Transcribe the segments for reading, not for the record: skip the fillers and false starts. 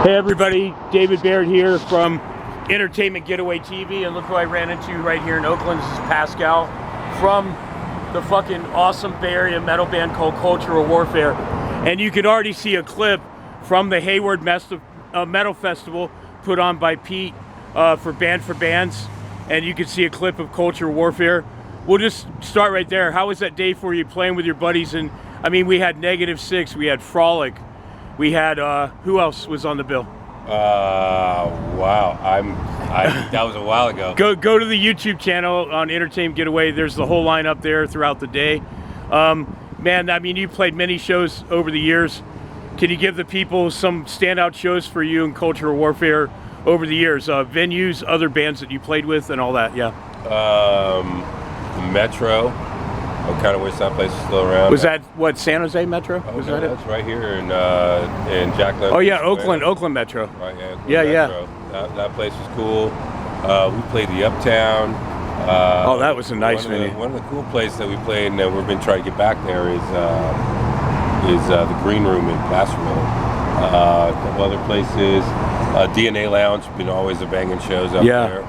Hey everybody, David Baird here from Entertainment Getaway TV, and look who I ran into right here in Oakland. This is Pascal from the fucking awesome Bay Area metal band called Cultural Warfare. And you could already see a clip from the Hayward Metal Festival put on by Pete for Bands, and you can see a clip of Cultural Warfare. We'll just start right there. How was that day for you playing with your buddies? And I mean, we had -6, we had Frolic, we had who else was on the bill? Wow, that was a while ago. Go to the YouTube channel on Entertainment Getaway. There's the whole lineup there throughout the day. Man, I mean, you played many shows over the years. Can you give the people some standout shows for you in Cultural Warfare over the years? Venues, other bands that you played with, and all that. Yeah. Metro. I kind of wish that place was still around. Was that what, San Jose Metro? Oh, was no, that that's it? right here in Jack London. Oh yeah, Oakland Metro. Right, yeah, Metro. That place was cool. We played the Uptown. Oh, that was a nice venue. One of the cool places that we played, and we've been trying to get back there, is the Green Room in Placerville. A couple other places. DNA Lounge, been always a banging shows up there.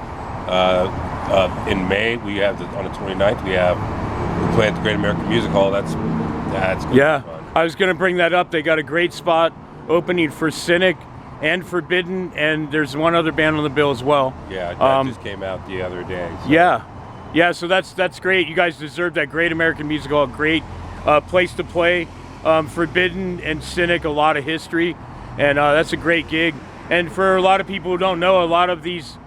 In May, we have on the 29th, we play at the Great American Music Hall. That's gonna be fun. I was going to bring that up. They got a great spot opening for Cynic and Forbidden, and there's one other band on the bill as well. Yeah, that just came out the other day. So. Yeah. So that's great. You guys deserve that Great American Music Hall. Great place to play. Forbidden and Cynic, a lot of history, and that's a great gig. And for a lot of people who don't know, a lot of these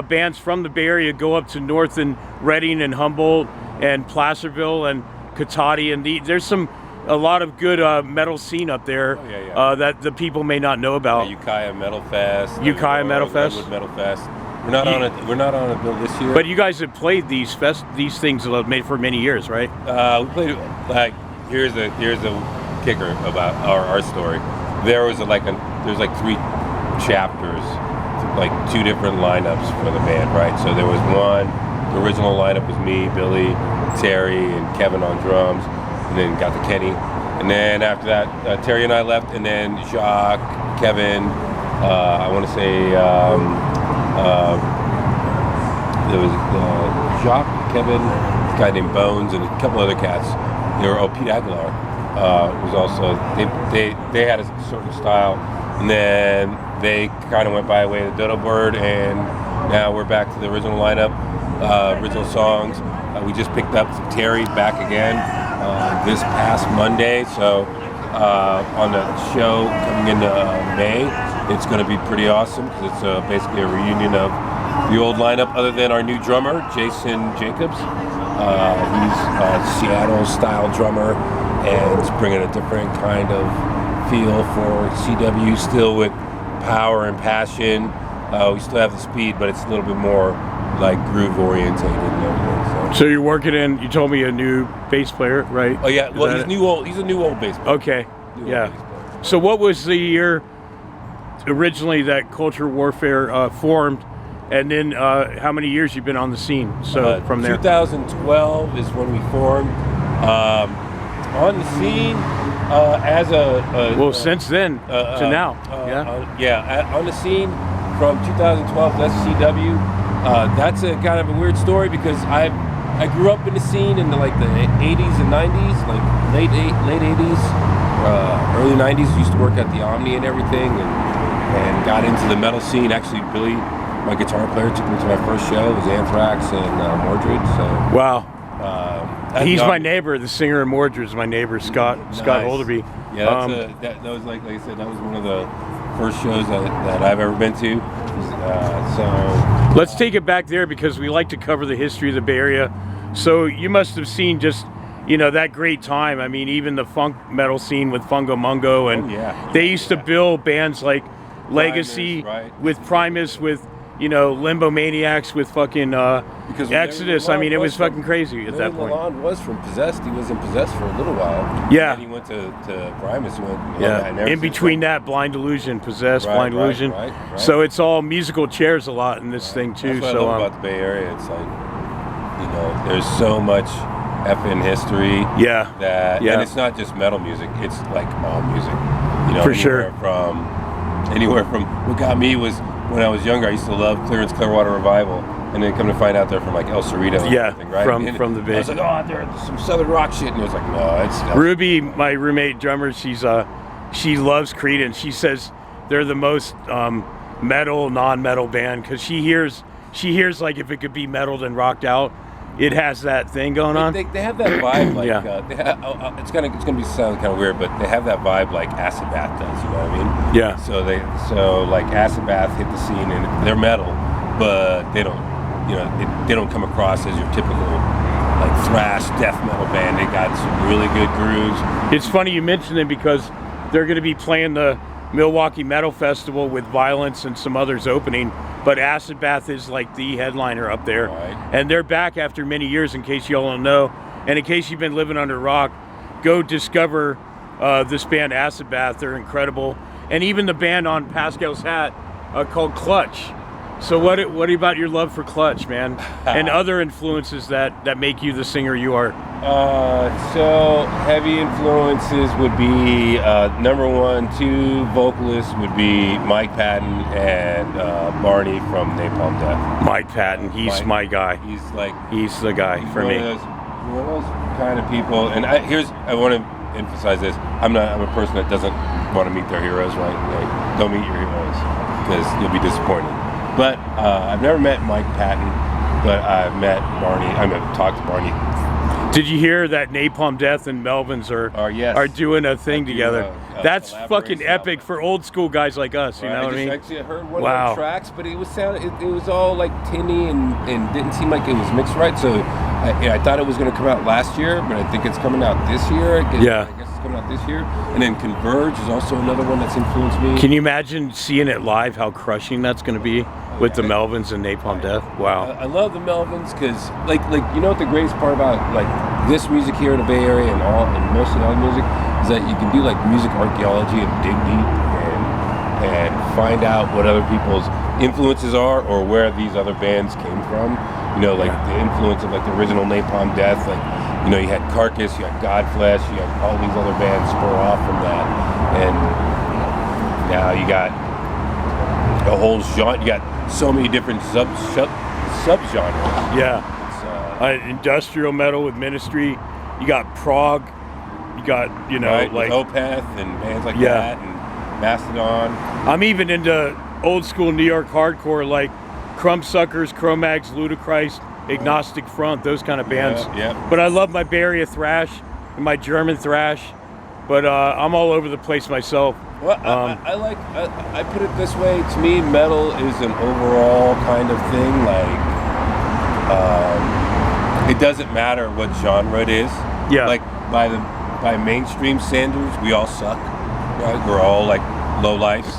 bands from the Bay Area go up to North and Reading and Humboldt and Placerville and Cotati, and there's a lot of good metal scene up there that the people may not know about. Ukiah Metal Fest. Ukiah Metal Fest. Metal Fest. We're not on a bill this year. But you guys have played these things made for many years, right? We played here's a kicker about our story. There's like 3 chapters, like 2 different lineups for the band, right? So there was one. The original lineup was me, Billy, Terry, and Kevin on drums, and then got to Kenny. And then after that, Terry and I left, and then Jacques, Kevin, I want to say there was Jacques, Kevin, a guy named Bones, and a couple other cats. Pete Aguilar was also, they had a certain style, and then they kind of went by way of the Dodo Bird, and now we're back to the original lineup. Original songs. We just picked up Terry back again this past Monday. So on the show coming into May, it's going to be pretty awesome because it's basically a reunion of the old lineup, other than our new drummer, Jason Jacobs. He's a Seattle-style drummer, and it's bringing a different kind of feel for CW, still with power and passion. We still have the speed, but it's a little bit more like groove orientated and everything. So you're working in, you told me, a new bass player, right? Oh yeah, well he's a new old bass player. Okay, yeah. So what was the year originally that Cultural Warfare formed, and then how many years you've been on the scene? So from there, 2012 is when we formed. On the scene as since then to now. On the scene from 2012 to CW. That's a kind of a weird story because I grew up in the scene in the 80s and 90s, like late 80s, early 90s. Used to work at the Omni and everything, and got into the metal scene. Actually, Billy, my guitar player, took me to my first show. It was Anthrax and Mordred. So wow. He's my neighbor. The singer in Mordred is my neighbor, Scott Holderby. Yeah, that was like I said, that was one of the first shows that I've ever been to. So let's take it back there because we like to cover the history of the Bay Area. So you must have seen just that great time. I mean, even the funk metal scene with Fungo Mungo, and they used to bill bands like Legacy, with Primus, with Limbo Maniacs, with fucking Exodus. I mean, it was fucking crazy at that point. Lalonde was from Possessed. He was in Possessed for a little while. Yeah. And he went to Primus. In between that, Blind Delusion, Possessed, Blind Delusion. Right. So it's all musical chairs a lot in this thing too. That's what I love about the Bay Area. It's like, there's so much effing history. And it's not just metal music. It's like all music. For sure. From anywhere from. What got me was when I was younger, I used to love Clearance Clearwater Revival, and then come to find out they're from like El Cerrito. And everything, right? from the Bay. I was like, oh, they're some Southern rock shit, and it was like, no, it's Ruby, my roommate drummer. She loves Creed, and she says they're the most metal, non-metal band because she hears like if it could be metal and rocked out. It has that thing going on. They have that vibe, like Yeah. it's gonna be sound kind of weird, but they have that vibe like Acid Bath does. You know what I mean? Yeah. So like Acid Bath hit the scene, and they're metal, but they don't, they don't come across as your typical like thrash death metal band. They got some really good grooves. It's funny you mentioned it because they're going to be playing the Milwaukee Metal Festival with Violence and some others opening, but Acid Bath is like the headliner up there. Right. And they're back after many years, in case y'all don't know. And in case you've been living under a rock, go discover this band Acid Bath. They're incredible. And even the band on Pascal's hat called Clutch. So what about your love for Clutch, man? And other influences that make you the singer you are? So heavy influences would be number 1, 2 vocalists would be Mike Patton and Barney from Napalm Death. Mike Patton, he's my guy. He's the guy for me. One of those kind of people. And I want to emphasize this. I'm a person that doesn't want to meet their heroes, right? Like, don't meet your heroes because you'll be disappointed. But I've never met Mike Patton, but I've met Barney. Talked to Barney. Did you hear that Napalm Death and Melvins are doing a thing together? That's fucking epic for old school guys like us. You know what I mean? Actually, I heard one of the tracks, but it was all like tinny and didn't seem like it was mixed right. So I thought it was going to come out last year, but I think it's coming out this year. I guess it's coming out this year. And then Converge is also another one that's influenced me. Can you imagine seeing it live? How crushing that's going to be with the Melvins and Napalm Death? Wow. I love the Melvins because, like you know what the greatest part about like this music here in the Bay Area and most of the other music is that you can do like music archaeology and dig deep and find out what other people's influences are or where these other bands came from. Like the influence of like the original Napalm Death, like you had Carcass, you had Godflesh, you had all these other bands spur off from that, and now you got a whole genre. You got so many different subgenres. Yeah. Industrial metal with Ministry. You got prog. You got like Opeth and bands like that, and Mastodon. I'm even into old school New York hardcore like Crumbsuckers, Cro-Mags, Ludachrist, Agnostic Front, those kind of bands. Yeah. But I love my Bay Area thrash and my German thrash. But I'm all over the place myself. Well, I put it this way. To me, metal is an overall kind of thing. Like, it doesn't matter what genre it is. Yeah. Like by mainstream standards, we all suck. Right? We're all like low lifes.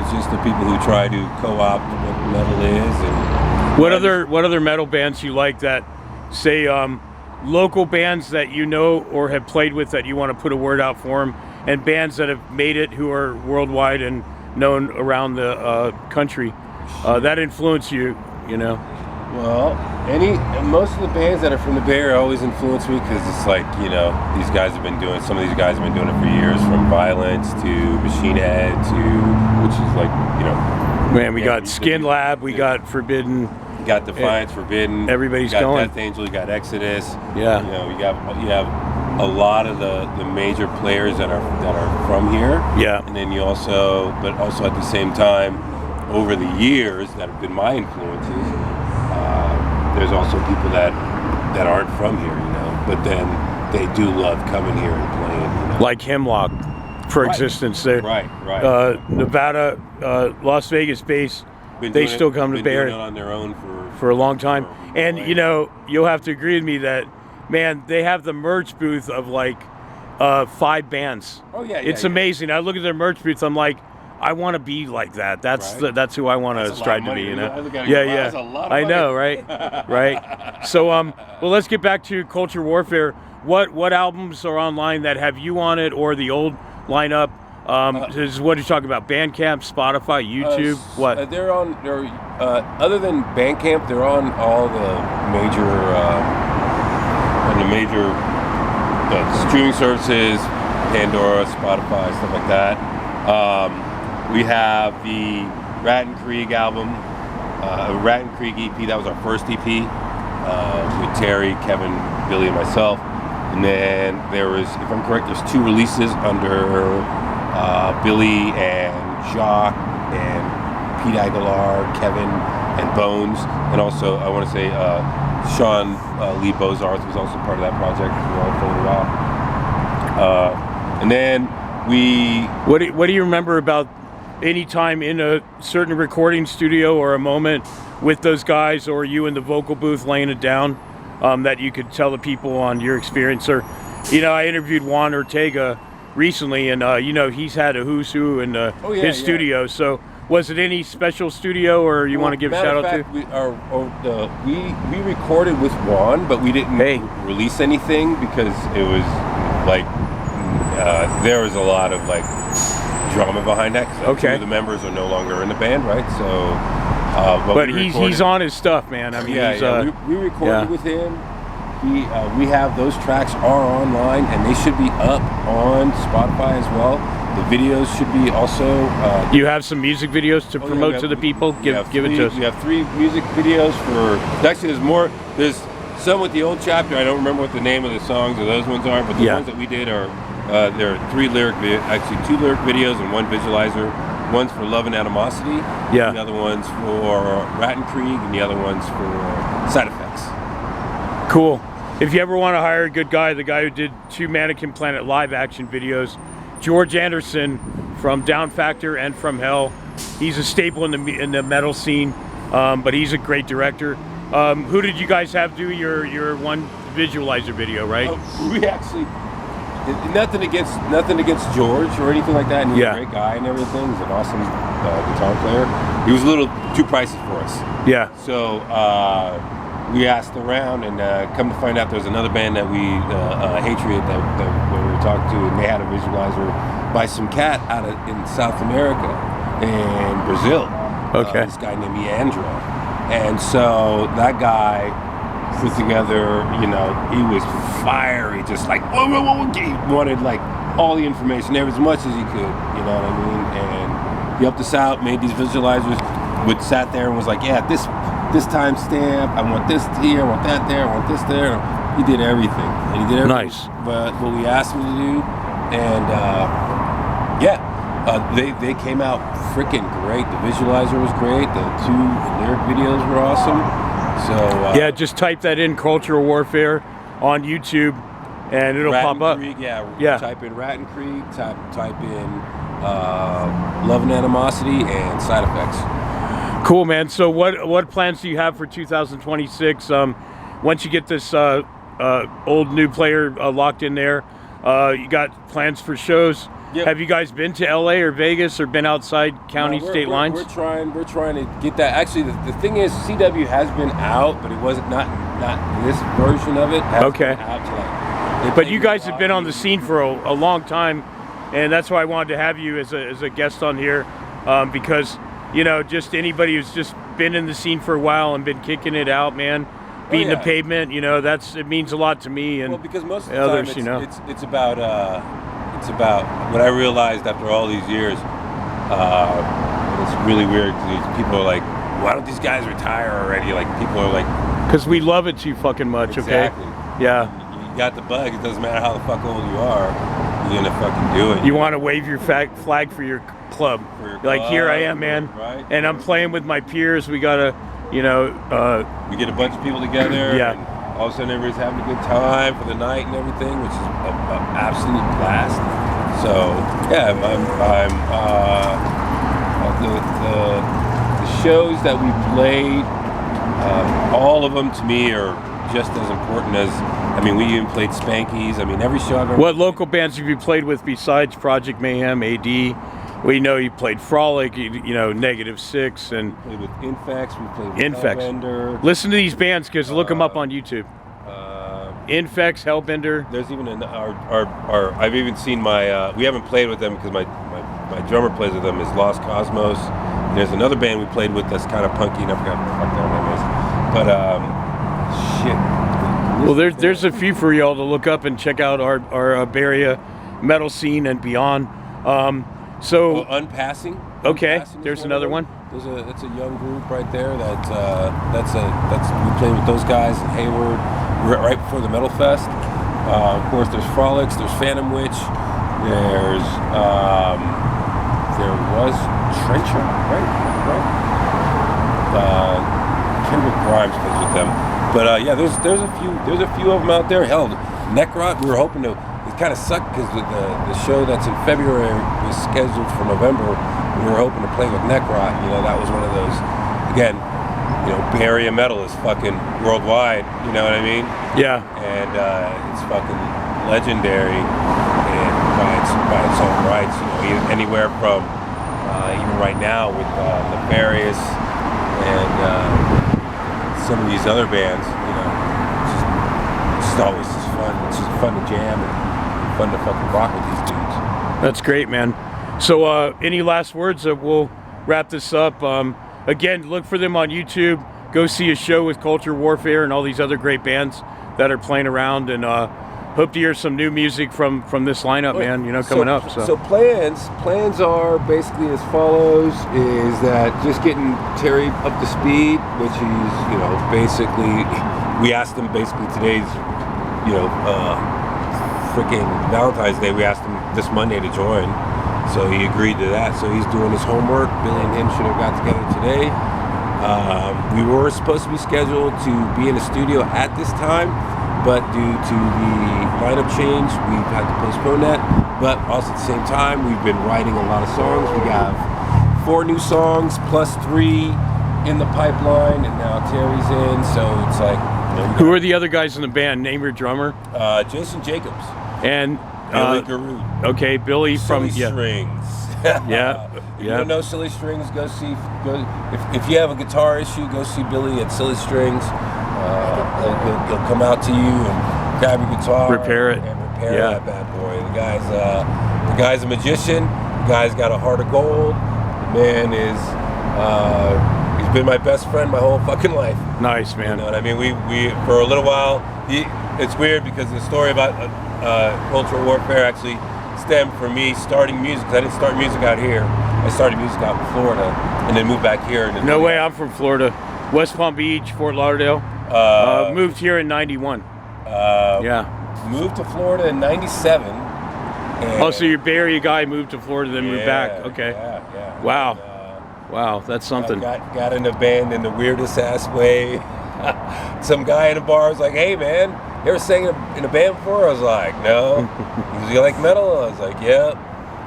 It's just the people who try to co-opt what metal is. And what other metal bands you like that, say, local bands that you know or have played with that you want to put a word out for them, and bands that have made it who are worldwide and known around the country that influence you? Well, most of the bands that are from the Bay Area always influence me because it's like, some of these guys have been doing it for years, from Violence to Machine Head to, which is like, Man, we got Skin Lab, we got Forbidden. You got Defiance, Forbidden. Everybody's you got going. Death Angel, you got Exodus. Yeah. You have a lot of the major players that are from here. Yeah. And then but also at the same time, over the years that have been my influences, there's also people that aren't from here, but then they do love coming here and playing. Like Hemlock, for existence. They're, right. Nevada, Las Vegas based. They still come to Bay Area on their own for a long time. And you'll have to agree with me that, man, they have the merch booth of like 5 bands. Oh yeah, it's amazing. I look at their merch booth, I'm like, I want to be like that. That's who I want to strive to be. That's a lot of money. I know, right? Right. So, well, let's get back to Culture Warfare. What albums are online that have you on it, or the old lineup? This is what you're talking about: Bandcamp, Spotify, YouTube. What? They're on. Other than Bandcamp, they're on all the major streaming services, Pandora, Spotify, stuff like that. We have the Rat and Krieg album, Rat and Krieg EP. That was our first EP with Terry, Kevin, Billy, and myself. And then there was, if I'm correct, there's 2 releases under Billy and Jacques and Pete Aguilar, Kevin, and Bones. And also, I want to say Sean Lee Bozarth was also part of that project as well for a little while. And then What do you remember about any time in a certain recording studio or a moment with those guys, or you in the vocal booth laying it down, that you could tell the people on your experience? Or, I interviewed Juan Ortega recently, and he's had a who's who in his studio. So was it any special studio, or you want to give a shout out to? We recorded with Juan, but we didn't release anything because it was like there was a lot of like drama behind that. 'Cause 2 of the members are no longer in the band, right? So, but he's on his stuff, man. I mean, we recorded with him. We have those tracks are online, and they should be up on Spotify as well. The videos should be also. You have some music videos to promote to the people. Give it to us. We have 3 music videos for. Actually, there's more. There's some with the old chapter. I don't remember what the name of the songs or those ones are, but the ones that we did are. There are 3 2 lyric videos and 1 visualizer. One's for Love and Animosity. Yeah. The other one's for Rat and Krieg, and the other one's for Side Effects. Cool. If you ever want to hire a good guy, the guy who did 2 Mannequin Planet live action videos, George Anderson from Down Factor and From Hell. He's a staple in the metal scene, but he's a great director. Who did you guys have do your one visualizer video, right? We actually. Nothing against George or anything like that. And he's a great guy and everything. He's an awesome guitar player. He was a little too pricey for us. Yeah. So we asked around, and come to find out, there's another band that we Hatred that we were talking to, and they had a visualizer by some cat in South America, in Brazil. Okay. This guy named Leandro, and so that guy put together, he was fiery, just like, whoa, he wanted like all the information there as much as he could, you know what I mean? And he helped us out, made these visualizers, sat there and was like, yeah, this timestamp, I want this here, I want that there, I want this there. He did everything. And he did everything. Nice. But what we asked him to do, and they came out freaking great. The visualizer was great. The 2 lyric videos were awesome. So just type that in, Cultural Warfare, on YouTube, and it'll pop up. Krieg, type in Rat and Krieg, type in Love and Animosity, and Side Effects. Cool, man. So what plans do you have for 2026? Once you get this old new player locked in there, you got plans for shows? Yep. Have you guys been to LA or Vegas or been outside county state lines? We're trying to get that. Actually, the thing is, CW has been out, but it wasn't not this version of it. Okay. But you guys have been on the scene for a long time, and that's why I wanted to have you as a guest on here, because just anybody who's just been in the scene for a while and been kicking it out, man, beating the pavement, it means a lot to me and because most of the others, time it's about what I realized after all these years. It's really weird because people are like, why don't these guys retire already? Like, people are like, because we love it too fucking much. Exactly. Okay. Yeah. You got the bug. It doesn't matter how the fuck old you are. You're gonna fucking do it. You want to wave your flag for your club. Like, here I am, man. Right. And I'm playing with my peers. We gotta, we get a bunch of people together. Yeah. And all of a sudden, everybody's having a good time for the night and everything, which is an absolute blast. So yeah, the shows that we played, all of them to me are just as important as. I mean, we even played Spanky's. I mean, every show I've ever. What local bands have you played with besides Project Mayhem, AD? We know you played Frolic, Negative 6, and we played with Infex. We played with Hellbender. Listen to these bands, because look them up on YouTube. Infex, Hellbender. There's even I've even seen my. We haven't played with them because my drummer plays with them. Is Lost Cosmos. And there's another band we played with that's kind of punky, and I forgot what the fuck their name is. But shit. Well, there's a few for y'all to look up and check out our Bay Area metal scene and beyond. Unpassing. Okay, Passing is there's of another them. one. That's a young group right there. That's we played with those guys in Hayward right before the Metal Fest. Of course, there's Frolics, there's Phantom Witch, there was Trencher, right? Kendrick Grimes plays with them. But yeah, there's a few of them out there. Hell, Necrot, we were hoping to. It kind of sucked because the show that's in February was scheduled for November. We were hoping to play with Necrot. You know, that was one of those. Again, you know, Bay Area metal is fucking worldwide. You know what I mean? Yeah. And it's fucking legendary and by its own rights. You know, anywhere from even right now with Nefarious and some of these other bands. You know, it's just always just fun. It's just fun to jam and fun to fucking rock with these dudes. That's great, man. So any last words? We'll wrap this up. Again, look for them on YouTube. Go see a show with Culture Warfare and all these other great bands that are playing around, and hope to hear some new music from this lineup, man. You know, coming up. So plans are basically as follows: is that just getting Terry up to speed, which he's, you know, basically, we asked him basically today's, you know, freaking Valentine's Day. We asked him this Monday to join, so he agreed to that. So he's doing his homework. Billy and him should have got together today. We were supposed to be scheduled to be in a studio at this time, but due to the lineup change, we've had to postpone that. But also at the same time, we've been writing a lot of songs. We have 4 new songs plus 3 in the pipeline, and now Terry's in. So it's like, you know, who are the other guys in the band? Name your drummer. Jason Jacobs And Billy Garud. Okay, Billy from Silly Strings. Yeah. If you don't know Silly Strings, if you have a guitar issue, go see Billy at Silly Strings. He'll come out to you and grab your guitar, repair it, and repair that bad boy. The guy's a magician. The guy's got a heart of gold. The man is he's been my best friend my whole fucking life. Nice, man. You know what I mean? We for a little while. It's weird because the story about Cultural Warfare actually stemmed from me starting music. 'Cause I didn't start music out here. I started music out in Florida and then moved back here. And No way, I'm from Florida. West Palm Beach, Fort Lauderdale. Moved here in 91. Yeah. Moved to Florida in 97. Oh, so your Bay Area guy moved to Florida, then moved back. Okay. Yeah. Wow. And, Wow, that's something. Got in a band in the weirdest ass way. Some guy in a bar was like, "Hey man, you ever sang in a band before?" I was like, "No." He was, "You like metal?" I was like, "Yeah."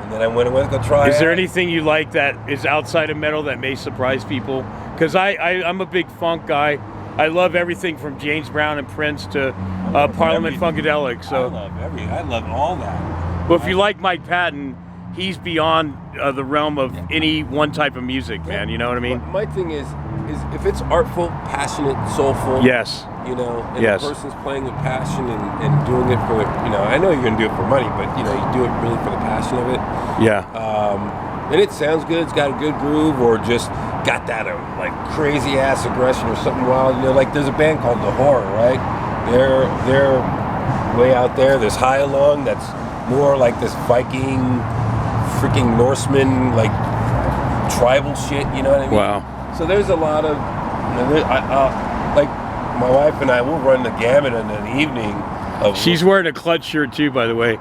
And then I went to go try it. Is there anything you like that is outside of metal that may surprise people? Because I'm a big funk guy. I love everything from James Brown and Prince to Parliament Funkadelic. So I love all that. Well, if you like Mike Patton, he's beyond the realm of any one type of music, man. You know what I mean? My thing is if it's artful, passionate, soulful. Yes. You know, and yes. the person's playing with passion and doing it for, you know, I know you're going to do it for money, but, you know, you do it really for the passion of it. Yeah. And it sounds good, it's got a good groove, or just got that, like, crazy-ass aggression or something wild. You know, like, there's a band called The Horror, right? They're way out there. There's High Along, that's more like this Viking, freaking Norseman, like, tribal shit, you know what I mean? Wow. So there's a lot of, you know, like, my wife and I will run the gamut in an evening of. She's wearing a Clutch shirt too, by the way.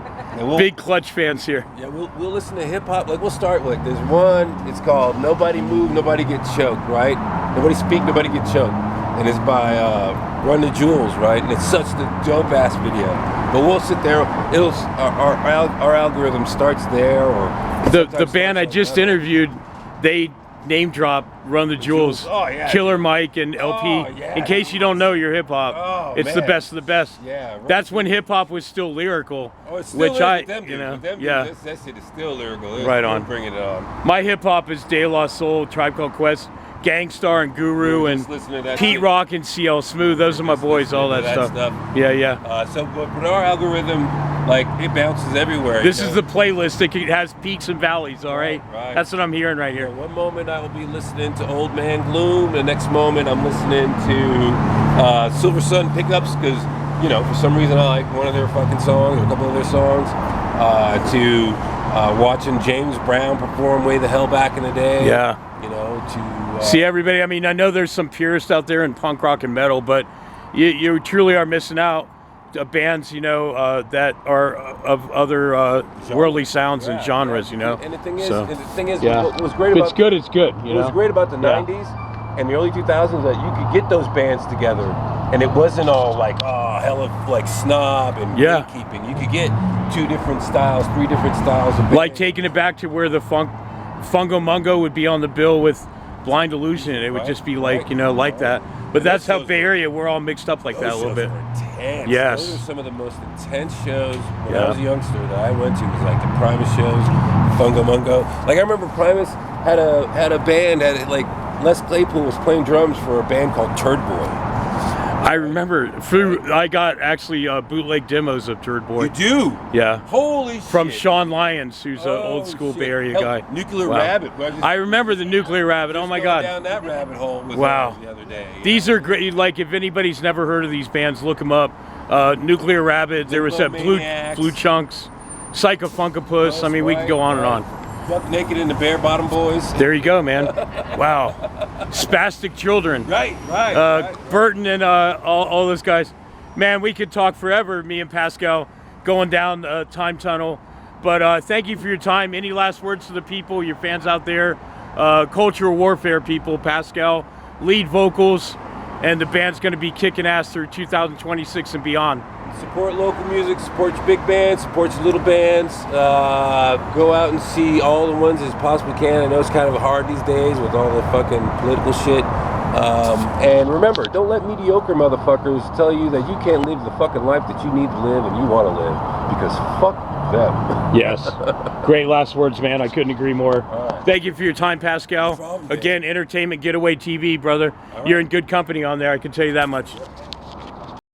Big Clutch fans here. Yeah, we'll listen to hip hop. Like, we'll start with, there's one. It's called "Nobody Move, Nobody Get Choked," right? Nobody speak, nobody get choked, and it's by Run the Jewels, right? And it's such the dope ass video. But we'll sit there. Our algorithm starts there, or the band I just interviewed, they name drop Run the Jewels, Oh, yeah. Killer Mike and LP. Oh, yeah. In case you don't know your hip hop, it's man. the best of the best. Yeah, right. That's when hip hop was still lyrical. Oh, it's still which is I, with them, you know, with them, yeah. That shit is still lyrical. Right on. Bringing it on. My hip hop is De La Soul, Tribe Called Quest, Gangstar and Guru, and Pete shit. Rock and CL Smooth. Those are my boys. All that stuff. Yeah. So, but our algorithm, like, it bounces everywhere. This is the playlist. It has peaks and valleys. All right. Right. That's what I'm hearing right here. One moment I will be listening to Old Man Gloom. The next moment I'm listening to Silver Sun Pickups, because, you know, for some reason I like one of their fucking songs or a couple of their songs. To watching James Brown perform way the hell back in the day. Yeah. You know, to see everybody. I mean, I know there's some purists out there in punk rock and metal, but you truly are missing out. Bands, you know, that are of other worldly sounds and genres, you know. And the thing is, yeah. what was great if about it's good, it's good. You know, what was great about the '90s and the early 2000s that you could get those bands together, and it wasn't all like hella like snob and gatekeeping. You could get 2 different styles, 3 different styles of bands. Like taking it back to where the Fungo Mungo would be on the bill with Blind Illusion, and it would just be like, you know, like that. But that's how Bay Area, we're all mixed up like that a little bit. Intense. Yes. Those are some of the most intense shows when I was a youngster that I went to. Was like the Primus shows, Fungo Mungo. Like I remember Primus had a band, like Les Claypool was playing drums for a band called Turd Boy. I remember, I got actually bootleg demos of Turd Boy. You do? Yeah. Holy shit. From Sean Lyons, who's an old school Bay Area guy. Nuclear Rabbit. I remember the Nuclear Rabbit. Oh my God. Down that rabbit hole with the other day. These are great. Like if anybody's never heard of these bands, look them up. Nuclear Rabbit. There was that Blue Chunks, Psycho Funkopus. I mean, we can go on and on. Buck Naked and the Bare Bottom Boys. There you go, man. Wow. Spastic Children. Right. Burton and all those guys. Man, we could talk forever, me and Pascal, going down the time tunnel. But thank you for your time. Any last words to the people, your fans out there? Cultural Warfare people, Pascal, lead vocals, and the band's going to be kicking ass through 2026 and beyond. Support local music, support your big bands, support your little bands. Go out and see all the ones as possibly can. I know it's kind of hard these days with all the fucking political shit. And remember, don't let mediocre motherfuckers tell you that you can't live the fucking life that you need to live and you want to live. Because fuck them. Yes. Great last words, man. I couldn't agree more. Right. Thank you for your time, Pascal. No problem, Again, Entertainment Getaway TV, brother. You're in good company on there, I can tell you that much.